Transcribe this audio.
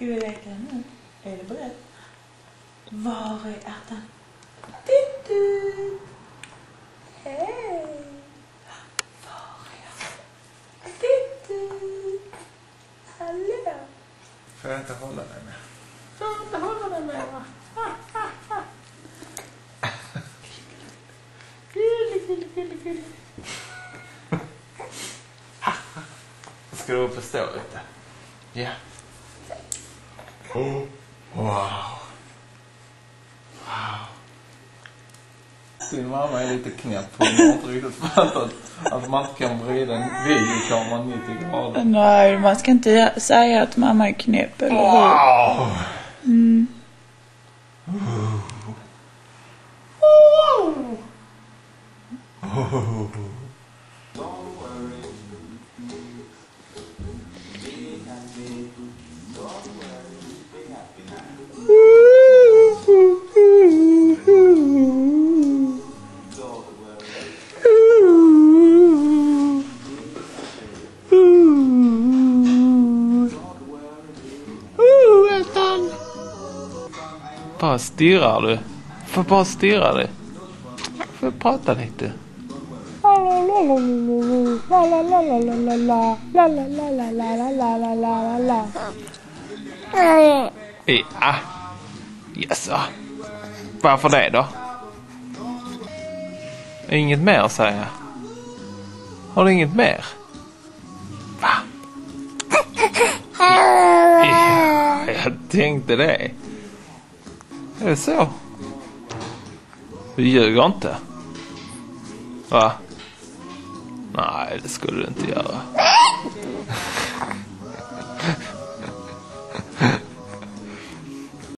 Ska vi leka nu? Är du beredd? Var är ärtan? Titta! Hej! Var är ärtan? Titta! Hallå! Får jag inte hålla dig med? Får jag inte hålla dig med, va? Gullig. Ska du upp och stå lite? Ja. Oh. Wow. Din mamma är lite knäpp. Hon har inte riktigt fattat att man inte kan vrida en videokamera 90 grader. Nej, man ska inte säga att mamma är knäpp, eller hur? Wow. Mm. Bara stirrar du. Får bara stirra dig. Får prata lite. Ja. Jaså. Varför det då? Inget mer, säger jag. Har du inget mer? Va? Ja, jag tänkte det. Är det så? Du ljuger inte. Va? Nej, det skulle du inte göra.